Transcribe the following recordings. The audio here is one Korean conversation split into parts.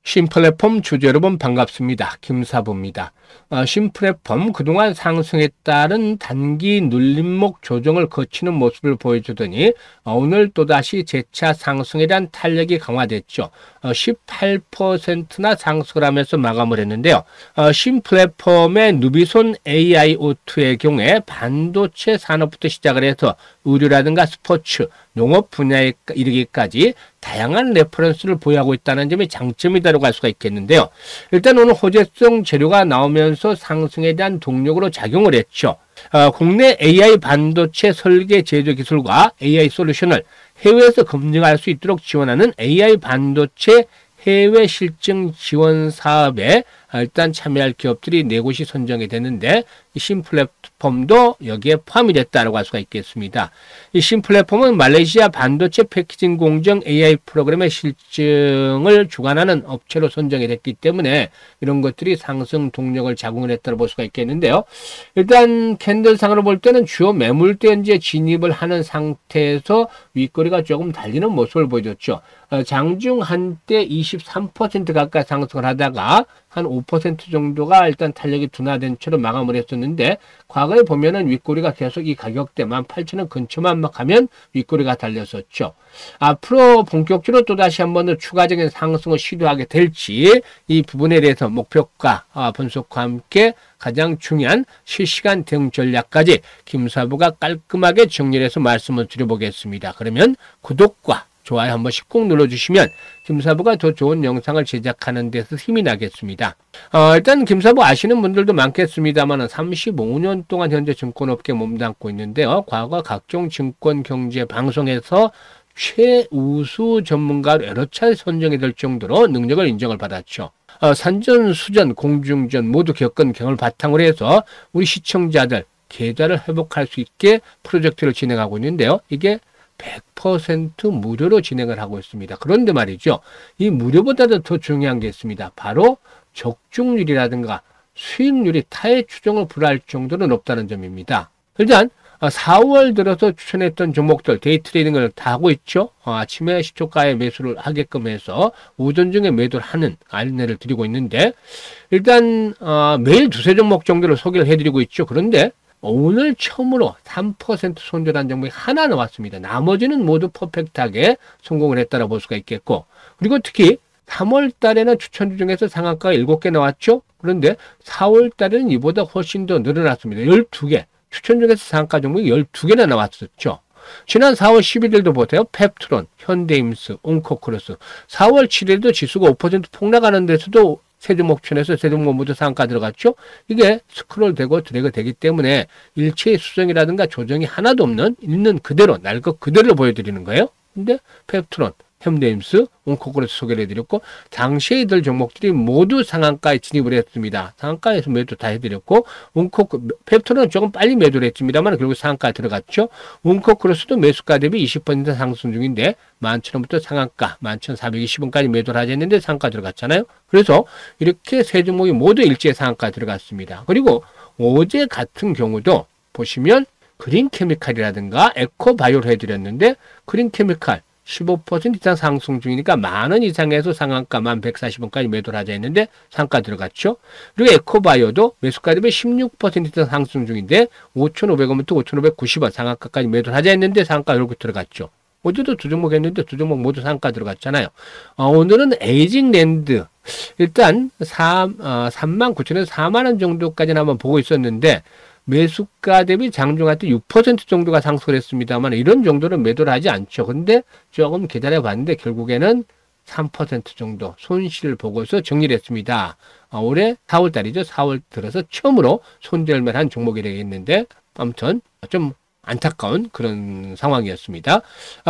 신플랫폼 주주 여러분 반갑습니다. 김사부입니다. 신플랫폼 그동안 상승에 따른 단기 눌림목 조정을 거치는 모습을 보여주더니 오늘 또다시 재차 상승에 대한 탄력이 강화됐죠. 18%나 상승을 하면서 마감을 했는데요. 신플랫폼의 누비손 AIO2의 경우에 반도체 산업부터 시작을 해서 의료라든가 스포츠, 농업 분야에 이르기까지 다양한 레퍼런스를 보유하고 있다는 점이 장점이다라고 할 수가 있겠는데요. 일단 오늘 호재성 재료가 나오면서 상승에 대한 동력으로 작용을 했죠. 국내 AI 반도체 설계 제조 기술과 AI 솔루션을 해외에서 검증할 수 있도록 지원하는 AI 반도체 해외 실증 지원 사업에 일단 참여할 기업들이 4곳이 선정이 되는데 이 신플랫폼도 여기에 포함이 됐다고 할 수가 있겠습니다. 이 신플랫폼은 말레이시아 반도체 패키징 공정 AI 프로그램의 실증을 주관하는 업체로 선정이 됐기 때문에 이런 것들이 상승 동력을 자궁을 했다고 볼 수가 있겠는데요. 일단 캔들상으로 볼 때는 주요 매물대 현재 진입을 하는 상태에서 윗꼬리가 조금 달리는 모습을 보여줬죠. 장중 한때 23% 가까이 상승을 하다가 한 5% 정도가 일단 탄력이 둔화된 채로 마감을 했었는데 과거에 보면은 윗꼬리가 계속 이 가격대 18,000원 근처만 막 가면 윗꼬리가 달렸었죠. 앞으로 본격적으로 또다시 한번 더 추가적인 상승을 시도하게 될지 이 부분에 대해서 목표가 분석과 함께 가장 중요한 실시간 대응 전략까지 김사부가 깔끔하게 정리를 해서 말씀을 드려보겠습니다. 그러면 구독과 좋아요 한 번씩 꼭 눌러주시면 김사부가 더 좋은 영상을 제작하는 데서 힘이 나겠습니다. 일단 김사부 아시는 분들도 많겠습니다만 35년 동안 현재 증권업계에 몸담고 있는데요. 과거 각종 증권 경제 방송에서 최우수 전문가로 여러 차례 선정이 될 정도로 능력을 인정을 받았죠. 산전, 수전, 공중전 모두 겪은 경험을 바탕으로 해서 우리 시청자들 계좌를 회복할 수 있게 프로젝트를 진행하고 있는데요. 이게 100% 무료로 진행을 하고 있습니다. 그런데 말이죠. 이 무료보다도 더 중요한 게 있습니다. 바로 적중률이라든가 수익률이 타의 추정을 불허할 정도로 높다는 점입니다. 일단 4월 들어서 추천했던 종목들 데이트레이딩을 다 하고 있죠. 아침에 시초가에 매수를 하게끔 해서 오전 중에 매도를 하는 안내를 드리고 있는데 일단 매일 두세 종목 정도를 소개를 해드리고 있죠. 그런데 오늘 처음으로 3% 손절한 종목이 하나 나왔습니다. 나머지는 모두 퍼펙트하게 성공을 했다고 볼 수가 있겠고 그리고 특히 3월 달에는 추천주 중에서 상한가가 7개 나왔죠. 그런데 4월 달에는 이보다 훨씬 더 늘어났습니다. 12개. 추천 중에서 상한가 종목이 12개나 나왔었죠. 지난 4월 11일도 보세요. 펩트론, 현대임스, 온코크로스. 4월 7일도 지수가 5% 폭락하는 데서도 세 종목 추천해서 세 종목 모두 상한가 들어갔죠. 이게 스크롤 되고 드래그 되기 때문에 일체의 수정이라든가 조정이 하나도 없는 있는 그대로 날 것 그대로 보여드리는 거예요. 근데 펩트론, 현대임스, 온코크로스 소개를 해드렸고 당시에 이들 종목들이 모두 상한가에 진입을 했습니다. 상한가에서 매도 다 해드렸고 펩트론은 조금 빨리 매도를 했습니다만 결국 상한가에 들어갔죠. 온코크로스도 매수가 대비 20% 상승 중인데 11,000원부터 상한가 11,420원까지 매도를 하자 했는데 상한가 들어갔잖아요. 그래서 이렇게 세 종목이 모두 일제히 상한가에 들어갔습니다. 그리고 어제 같은 경우도 보시면 그린케미칼이라든가 에코바이오를 해드렸는데 그린케미칼 15% 이상 상승 중이니까 10,000원 이상에서 상한가 11,140원까지 매도를 하자 했는데 상가 들어갔죠. 그리고 에코바이오도 매수가 대비 16% 이상 상승 중인데 5,500원부터 5,590원 상한가까지 매도를 하자 했는데 상가 결국 들어갔죠. 어제도 두 종목 했는데 두 종목 모두 상가 들어갔잖아요. 오늘은 에이징랜드 일단 39,000원에서 40,000원 정도까지는 한번 보고 있었는데 매수가 대비 장중할 때 6% 정도가 상승을 했습니다만 이런 정도는 매도를 하지 않죠. 근데 조금 기다려 봤는데 결국에는 3% 정도 손실을 보고서 정리를 했습니다. 올해 4월 달이죠. 4월 들어서 처음으로 손절매를 한 종목이 되겠는데 아무튼 좀 안타까운 그런 상황이었습니다.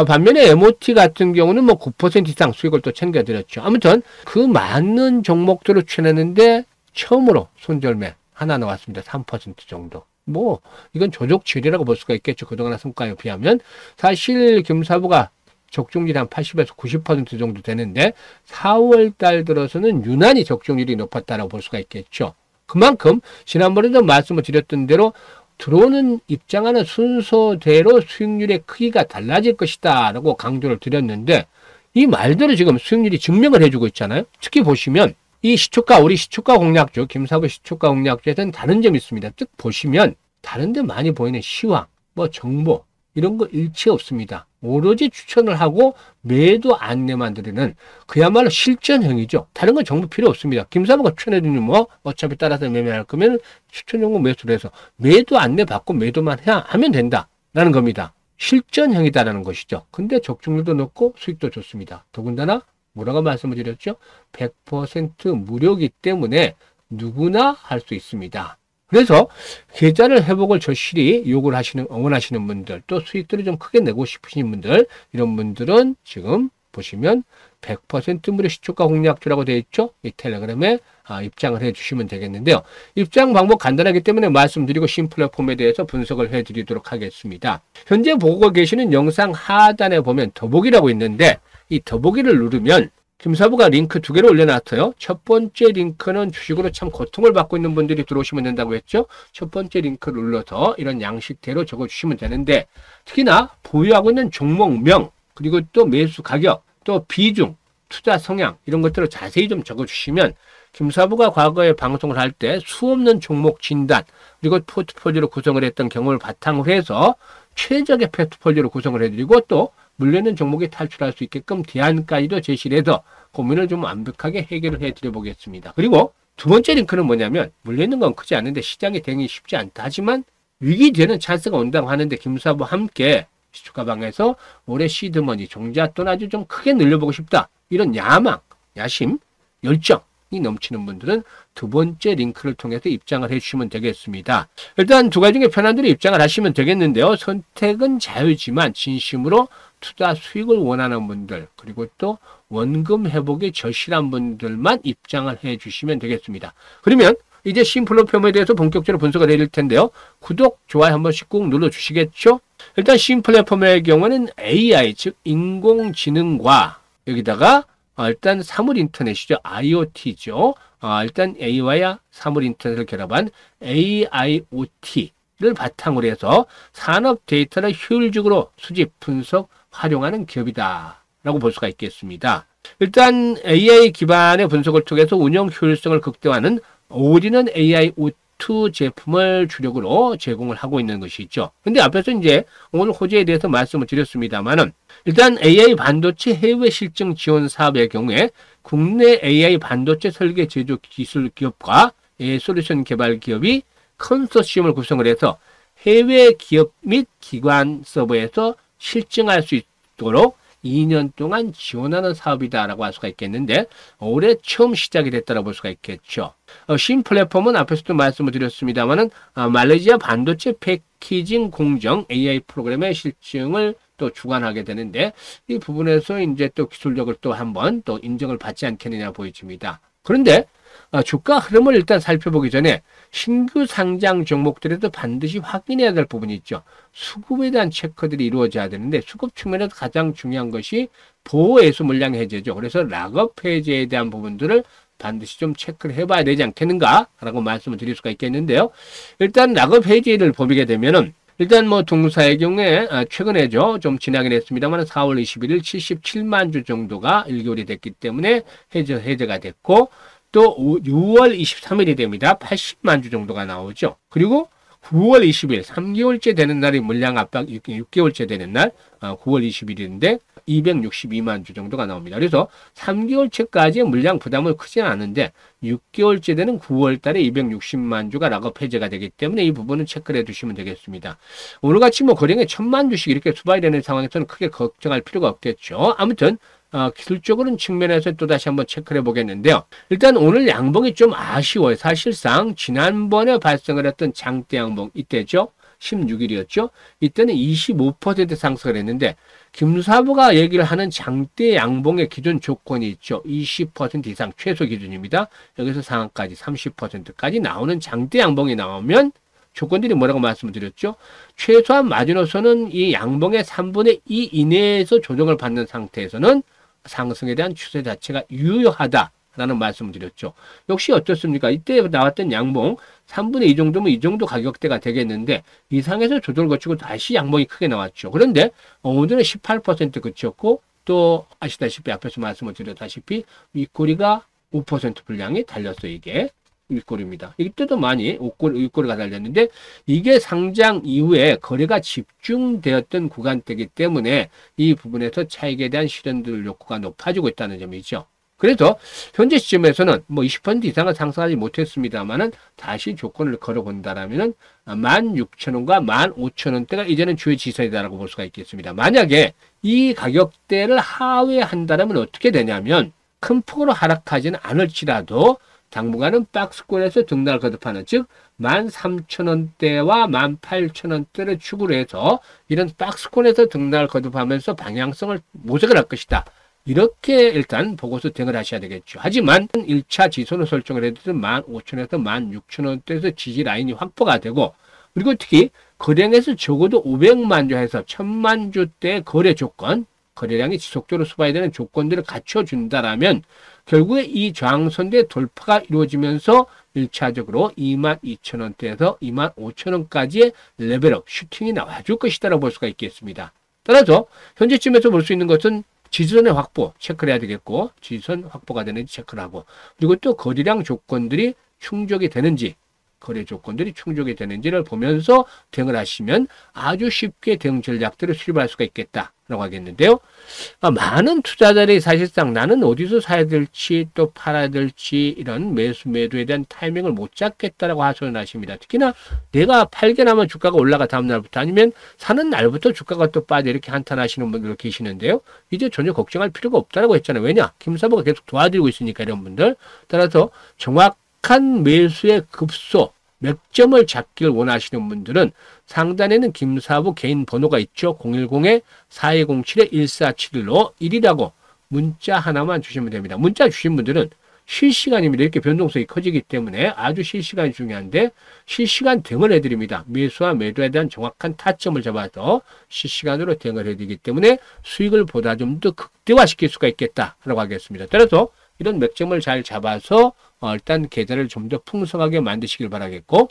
반면에 MOT 같은 경우는 뭐 9% 이상 수익을 또 챙겨드렸죠. 아무튼 그 많은 종목들을 추천했는데 처음으로 손절매 하나 나왔습니다. 3% 정도. 뭐 이건 조족질이라고 볼 수가 있겠죠. 그동안의 성과에 비하면. 사실 김사부가 적중률이 한 80에서 90% 정도 되는데 4월 달 들어서는 유난히 적중률이 높았다고 볼 수가 있겠죠. 그만큼 지난번에도 말씀을 드렸던 대로 들어오는 입장하는 순서대로 수익률의 크기가 달라질 것이다 라고 강조를 드렸는데 이 말대로 지금 수익률이 증명을 해주고 있잖아요. 특히 보시면 이 시초가, 우리 시초가 공략주, 김사부 시초가 공략주에서는 다른 점이 있습니다. 즉 보시면 다른 데 많이 보이는 시황, 뭐 정보 이런 거 일체 없습니다. 오로지 추천을 하고 매도 안내만 드리는 그야말로 실전형이죠. 다른 건 정보 필요 없습니다. 김사부가 추천해주니 뭐 어차피 따라서 매매할 거면 추천용고 매수를 해서 매도 안내 받고 매도만 하면 된다라는 겁니다. 실전형이다라는 것이죠. 근데 적중률도 높고 수익도 좋습니다. 더군다나 뭐라고 말씀을 드렸죠? 100% 무료이기 때문에 누구나 할 수 있습니다. 그래서 계좌를 회복을 절실히 원하시는 분들, 또 수익들을 좀 크게 내고 싶으신 분들, 이런 분들은 지금 보시면 100% 무료 시초가 공략주라고 되어 있죠. 이 텔레그램에 입장을 해 주시면 되겠는데요. 입장 방법 간단하기 때문에 말씀드리고 신플랫폼에 대해서 분석을 해 드리도록 하겠습니다. 현재 보고 계시는 영상 하단에 보면 더보기라고 있는데 이 더보기를 누르면 김사부가 링크 2개를 올려놨어요. 첫 번째 링크는 주식으로 참 고통을 받고 있는 분들이 들어오시면 된다고 했죠. 첫 번째 링크를 눌러서 이런 양식대로 적어주시면 되는데 특히나 보유하고 있는 종목명 그리고 또 매수 가격 또 비중 투자 성향 이런 것들을 자세히 좀 적어주시면 김사부가 과거에 방송을 할 때 수없는 종목 진단 그리고 포트폴리오로 구성을 했던 경험을 바탕으로 해서 최적의 포트폴리오로 구성을 해드리고 또 물려있는 종목이 탈출할 수 있게끔 대안까지도 제시를 해서 고민을 좀 완벽하게 해결을 해드려 보겠습니다. 그리고 두 번째 링크는 뭐냐면 물려있는 건 크지 않은데 시장이 대응이 쉽지 않다 하지만 위기되는 찬스가 온다고 하는데 김사부와 함께 시초가방에서 올해 시드머니 종잣돈 아주 좀 크게 늘려보고 싶다 이런 야망, 야심, 열정이 넘치는 분들은 두 번째 링크를 통해서 입장을 해주시면 되겠습니다. 일단 두 가지 중에 편한 대로 입장을 하시면 되겠는데요. 선택은 자유지만 진심으로 투자 수익을 원하는 분들 그리고 또 원금 회복에 절실한 분들만 입장을 해주시면 되겠습니다. 그러면 이제 신플랫폼에 대해서 본격적으로 분석을 해드릴 텐데요. 구독, 좋아요 한 번씩 꾹 눌러주시겠죠? 일단 신플랫폼의 경우는 AI 즉 인공지능과 여기다가 일단 사물인터넷이죠. IoT죠. 일단 A와 사물인터넷을 결합한 AIoT를 바탕으로 해서 산업 데이터를 효율적으로 수집, 분석, 활용하는 기업이다 라고 볼 수가 있겠습니다. 일단 AI 기반의 분석을 통해서 운영 효율성을 극대화하는 올인원 AIoT 제품을 주력으로 제공을 하고 있는 것이 있죠. 근데 앞에서 이제 오늘 호재에 대해서 말씀을 드렸습니다만은 일단 AI 반도체 해외 실증 지원 사업의 경우에 국내 AI 반도체 설계 제조 기술 기업과 솔루션 개발 기업이 컨소시엄을 구성을 해서 해외 기업 및 기관 서버에서 실증할 수 있도록 2년 동안 지원하는 사업이다라고 할 수가 있겠는데 올해 처음 시작이 됐다고 볼 수가 있겠죠. 신플랫폼은 앞에서도 말씀을 드렸습니다만은 말레이시아 반도체 패키징 공정 AI 프로그램의 실증을 또 주관하게 되는데 이 부분에서 이제 또 기술력을 또 한번 또 인정을 받지 않겠느냐 보여집니다. 그런데 주가 흐름을 일단 살펴보기 전에 신규 상장 종목들에도 반드시 확인해야 될 부분이 있죠. 수급에 대한 체크들이 이루어져야 되는데 수급 측면에서 가장 중요한 것이 보호예수 물량 해제죠. 그래서 락업 해제에 대한 부분들을 반드시 좀 체크를 해봐야 되지 않겠는가 라고 말씀을 드릴 수가 있겠는데요. 일단 락업 해제를 보게 되면은 일단 뭐 동사의 경우에 최근에죠. 좀 지나긴 했습니다만 4월 21일 77만 주 정도가 1개월이 됐기 때문에 해제가 됐고 또 6월 23일이 됩니다. 80만 주 정도가 나오죠. 그리고 9월 20일 3개월째 되는 날이 물량 압박 6개월째 되는 날 9월 20일인데 262만 주 정도가 나옵니다. 그래서 3개월째까지의 물량 부담은 크지 않은데 6개월째 되는 9월 달에 260만 주가 락업 해제가 되기 때문에 이 부분은 체크를 해두시면 되겠습니다. 오늘같이 뭐 거래량이 1000만 주씩 이렇게 수박이 되는 상황에서는 크게 걱정할 필요가 없겠죠. 아무튼 기술적으로는 측면에서 또다시 한번 체크를 해보겠는데요. 일단 오늘 양봉이 좀 아쉬워요. 사실상 지난번에 발생을 했던 장대 양봉 이때죠. 16일이었죠. 이때는 25% 상승을 했는데 김사부가 얘기를 하는 장대 양봉의 기존 조건이 있죠. 20% 이상 최소 기준입니다. 여기서 상한까지 30%까지 나오는 장대 양봉이 나오면 조건들이 뭐라고 말씀을 드렸죠? 최소한 마지노선은 이 양봉의 3분의 2 이내에서 조정을 받는 상태에서는 상승에 대한 추세 자체가 유효하다라는 말씀을 드렸죠. 역시 어떻습니까? 이때 나왔던 양봉 3분의 2 정도면 이 정도 가격대가 되겠는데 이상에서 조정을 거치고 다시 양봉이 크게 나왔죠. 그런데 오늘은 18% 그쳤고 또 아시다시피 앞에서 말씀을 드렸다시피 윗꼬리가 5% 분량이 달렸어요. 이게 윗꼬리입니다. 이때도 많이 윗꼬리가 달렸는데 이게 상장 이후에 거래가 집중되었던 구간대이기 때문에 이 부분에서 차익에 대한 실현들 욕구가 높아지고 있다는 점이죠. 그래서 현재 시점에서는 뭐 20% 이상은 상승하지 못했습니다만은 다시 조건을 걸어본다라면은 16,000원과 15,000원대가 이제는 주요 지선이다라고 볼 수가 있겠습니다. 만약에 이 가격대를 하회한다면 어떻게 되냐면 큰 폭으로 하락하지는 않을지라도 당분간은 박스권에서 등락을 거듭하는, 즉 13,000원대와 18,000원대를 축으로 해서 이런 박스권에서 등락을 거듭하면서 방향성을 모색을 할 것이다. 이렇게 일단 보고서 대응을 하셔야 되겠죠. 하지만 1차 지선을 설정을 해도 15,000원에서 16,000원대에서 지지 라인이 확보가 되고, 그리고 특히 거래량에서 적어도 500만 주에서 1,000만 주대의 거래 조건, 거래량이 지속적으로 수반이 되는 조건들을 갖춰준다라면 결국에 이 저항선대 돌파가 이루어지면서 1차적으로 22,000원대에서 25,000원까지의 레벨업, 슈팅이 나와줄 것이다라고 볼 수가 있겠습니다. 따라서 현재쯤에서 볼 수 있는 것은 지지선의 확보 체크를 해야 되겠고, 지지선 확보가 되는지 체크를 하고, 그리고 또 거래량 조건들이 충족이 되는지, 거래 조건들이 충족이 되는지를 보면서 대응을 하시면 아주 쉽게 대응 전략들을 수립할 수가 있겠다라고 하겠는데요. 많은 투자자들이 사실상 나는 어디서 사야 될지 또 팔아야 될지 이런 매수에 대한 타이밍을 못 잡겠다라고 하소연 하십니다. 특히나 내가 팔게 나면 주가가 올라가 다음 날부터, 아니면 사는 날부터 주가가 또 빠져 이렇게 한탄하시는 분들 계시는데요. 이제 전혀 걱정할 필요가 없다라고 했잖아요. 왜냐? 김사부가 계속 도와드리고 있으니까 이런 분들. 따라서 정확한 매수의 급소, 맥점을 잡기를 원하시는 분들은 상단에는 김사부 개인 번호가 있죠. 010-4207-1471로 1이라고 문자 하나만 주시면 됩니다. 문자 주신 분들은 실시간입니다. 이렇게 변동성이 커지기 때문에 아주 실시간이 중요한데 실시간 대응을 해드립니다. 매수와 매도에 대한 정확한 타점을 잡아서 실시간으로 대응을 해드리기 때문에 수익을 보다 좀 더 극대화시킬 수가 있겠다라고 하겠습니다. 따라서 이런 맥점을 잘 잡아서 일단 계좌를 좀 더 풍성하게 만드시길 바라겠고,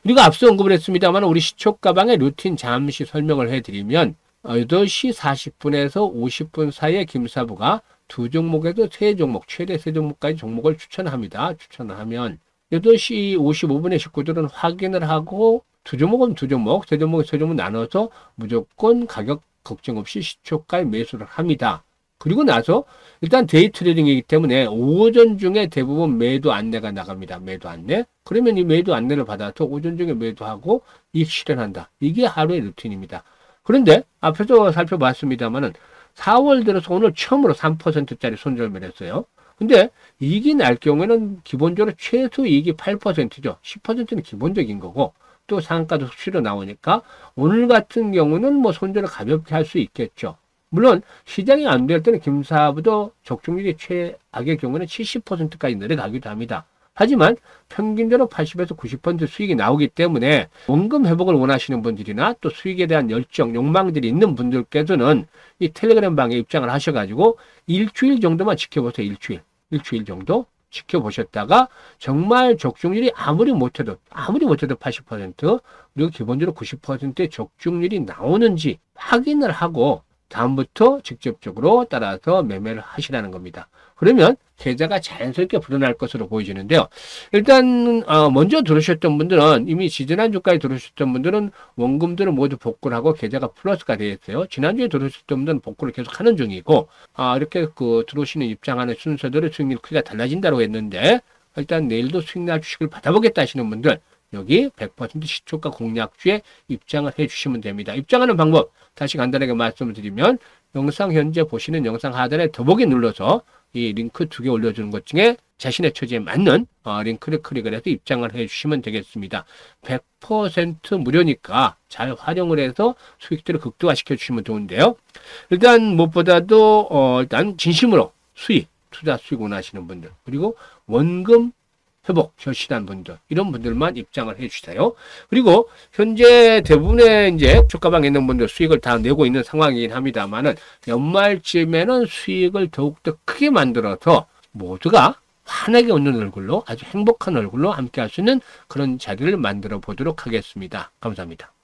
그리고 앞서 언급을 했습니다만 우리 시초가방의 루틴 잠시 설명을 해드리면 8시 40분에서 50분 사이에 김사부가 두 종목에서 세 종목, 최대 세 종목까지 종목을 추천합니다. 추천을 하면 8시 55분에 식구들은 확인을 하고 두 종목은 두 종목, 세 종목은 세 종목 나눠서 무조건 가격 걱정 없이 시초가에 매수를 합니다. 그리고 나서 일단 데이 트레이딩이기 때문에 오전 중에 대부분 매도 안내가 나갑니다. 매도 안내. 그러면 이 매도 안내를 받아서 오전 중에 매도하고 이익 실현한다. 이게 하루의 루틴입니다. 그런데 앞에서 살펴봤습니다만은 4월 들어서 오늘 처음으로 3%짜리 손절매를 했어요. 근데 이익이 날 경우에는 기본적으로 최소 이익이 8%죠. 10%는 기본적인 거고, 또 상한가도 수시로 나오니까 오늘 같은 경우는 뭐 손절을 가볍게 할 수 있겠죠. 물론 시장이 안 될 때는 김사부도 적중률이 최악의 경우는 70%까지 내려가기도 합니다. 하지만 평균적으로 80에서 90% 수익이 나오기 때문에 원금 회복을 원하시는 분들이나 또 수익에 대한 열정, 욕망들이 있는 분들께서는 이 텔레그램 방에 입장을 하셔가지고 일주일 정도만 지켜보세요. 일주일 정도 지켜보셨다가 정말 적중률이 아무리 못해도 80% 그리고 기본적으로 90%의 적중률이 나오는지 확인을 하고 다음부터 직접적으로 따라서 매매를 하시라는 겁니다. 그러면 계좌가 자연스럽게 불어날 것으로 보여지는데요. 일단 먼저 들으셨던 분들은, 이미 지지난주까지 들으셨던 분들은 원금들을 모두 복구를 하고 계좌가 플러스가 되어 있어요. 지난주에 들으셨던 분들은 복구를 계속 하는 중이고, 이렇게 들어오시는 입장하는 순서대로 수익률 크기가 달라진다고 했는데, 일단 내일도 수익날 주식을 받아보겠다 하시는 분들 여기 100% 시초가 공략주에 입장을 해주시면 됩니다. 입장하는 방법 다시 간단하게 말씀을 드리면, 영상 현재 보시는 영상 하단에 더보기 눌러서 이 링크 2개 올려주는 것 중에 자신의 처지에 맞는 링크를 클릭을 해서 입장을 해주시면 되겠습니다. 100% 무료니까 잘 활용을 해서 수익들을 극대화시켜 주시면 좋은데요. 일단 무엇보다도 일단 진심으로 투자 수익 원하시는 분들, 그리고 원금 회복 절실한 분들, 이런 분들만 입장을 해주세요. 그리고 현재 대부분의 이제 주가방에 있는 분들 수익을 다 내고 있는 상황이긴 합니다만은 연말쯤에는 수익을 더욱더 크게 만들어서 모두가 환하게 웃는 얼굴로, 아주 행복한 얼굴로 함께 할 수 있는 그런 자리를 만들어 보도록 하겠습니다. 감사합니다.